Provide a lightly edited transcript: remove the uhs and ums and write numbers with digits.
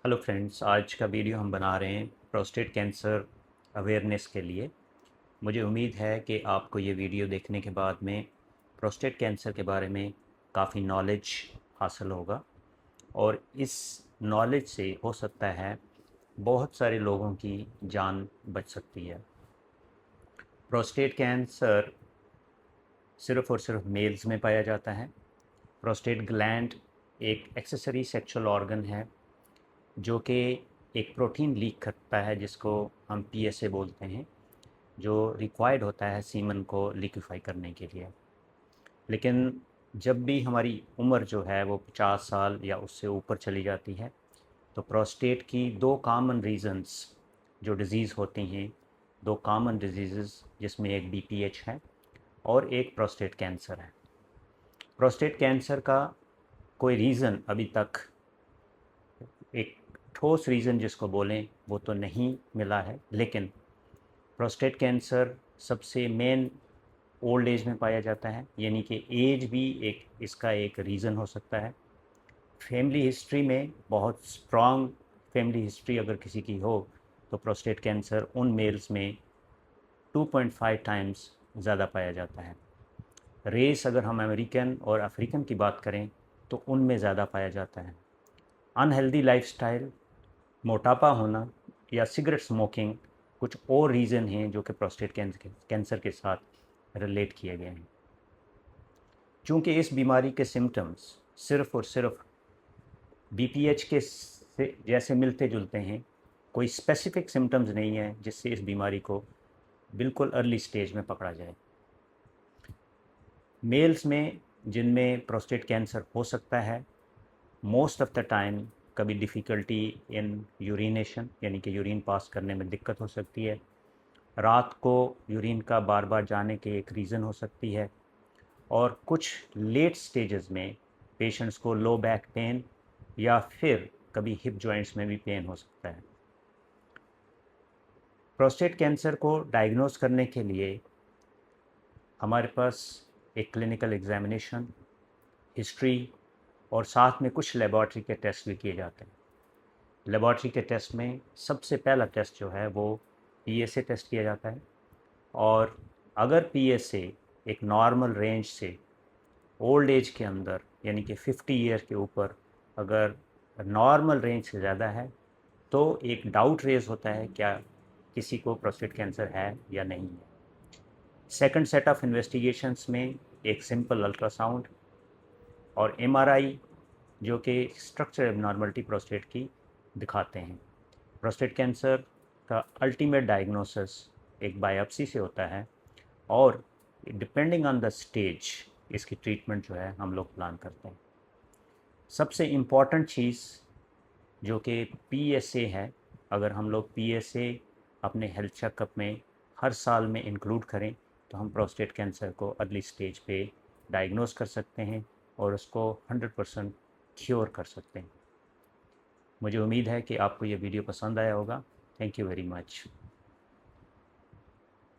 Hello friends, आज का video हम बना रहे हैं प्रोस्टेट कैंसर अवेयरनेस के लिए। मुझे उम्मीद है कि आपको ये वीडियो देखने के बाद में प्रोस्टेट कैंसर के बारे में काफ़ी नॉलेज हासिल होगा और इस नॉलेज से हो सकता है बहुत सारे लोगों की जान बच सकती है। प्रोस्टेट कैंसर सिर्फ़ और सिर्फ मेल्स में पाया जाता है। प्रोस्टेट ग्लैंड एक एक्सेसरी सेक्सुअल ऑर्गन है जो कि एक प्रोटीन लीक करता है जिसको हम पीएसए बोलते हैं, जो रिक्वायर्ड होता है सीमन को लिक्विफाई करने के लिए। लेकिन जब भी हमारी उम्र जो है वो 50 साल या उससे ऊपर चली जाती है तो प्रोस्टेट की दो कॉमन रीज़न्स जो डिज़ीज़ होती हैं, दो कॉमन डिजीज़ जिसमें एक बीपीएच है और एक प्रोस्टेट कैंसर है। प्रोस्टेट कैंसर का कोई रीज़न अभी तक, एक ठोस रीज़न जिसको बोलें, वो तो नहीं मिला है। लेकिन प्रोस्टेट कैंसर सबसे मेन ओल्ड एज में पाया जाता है, यानी कि एज भी एक इसका एक रीज़न हो सकता है। फैमिली हिस्ट्री में बहुत स्ट्रॉन्ग फैमिली हिस्ट्री अगर किसी की हो तो प्रोस्टेट कैंसर उन मेल्स में 2.5 टाइम्स ज़्यादा पाया जाता है। रेस अगर हम अमेरिकन और अफ्रीकन की बात करें तो उनमें ज़्यादा पाया जाता है। अनहेल्दी लाइफस्टाइल, मोटापा होना या सिगरेट स्मोकिंग कुछ और रीज़न हैं जो कि प्रोस्टेट कैंसर के साथ रिलेट किए गए हैं। चूँकि इस बीमारी के सिम्टम्स सिर्फ़ और सिर्फ बीपीएच के से जैसे मिलते जुलते हैं, कोई स्पेसिफिक सिम्टम्स नहीं है जिससे इस बीमारी को बिल्कुल अर्ली स्टेज में पकड़ा जाए। मेल्स में जिनमें प्रोस्टेट कैंसर हो सकता है, मोस्ट ऑफ द टाइम कभी डिफ़िकल्टी इन यूरिनेशन, यानी कि यूरिन पास करने में दिक्कत हो सकती है। रात को यूरिन का बार बार जाने के एक रीज़न हो सकती है। और कुछ लेट स्टेजेस में पेशेंट्स को लो बैक पेन या फिर कभी हिप जॉइंट्स में भी पेन हो सकता है। प्रोस्टेट कैंसर को डायग्नोज करने के लिए हमारे पास एक क्लिनिकल एग्जामिनेशन, हिस्ट्री और साथ में कुछ लेबॉरेटरी के टेस्ट भी किए जाते हैं। लेबॉरेटरी के टेस्ट में सबसे पहला टेस्ट जो है वो पीएसए टेस्ट किया जाता है। और अगर पीएसए एक नॉर्मल रेंज से ओल्ड एज के अंदर, यानी कि 50 ईयर के ऊपर अगर नॉर्मल रेंज से ज़्यादा है तो एक डाउट रेज होता है क्या किसी को प्रोस्टेट कैंसर है या नहीं है। सेकंड सेट ऑफ इन्वेस्टिगेशंस में एक सिंपल अल्ट्रासाउंड और एमआरआई जो कि स्ट्रक्चर एबनॉर्मलिटी प्रोस्टेट की दिखाते हैं। प्रोस्टेट कैंसर का अल्टीमेट डायग्नोसिस एक बायोप्सी से होता है और डिपेंडिंग ऑन द स्टेज इसकी ट्रीटमेंट जो है हम लोग प्लान करते हैं। सबसे इम्पॉर्टेंट चीज़ जो कि पीएसए है, अगर हम लोग पीएसए अपने हेल्थ चेकअप में हर साल में इंक्लूड करें तो हम प्रोस्टेट कैंसर को अर्ली स्टेज पे डायग्नोस कर सकते हैं और उसको 100% क्योर कर सकते हैं। मुझे उम्मीद है कि आपको ये वीडियो पसंद आया होगा। Thank you very much.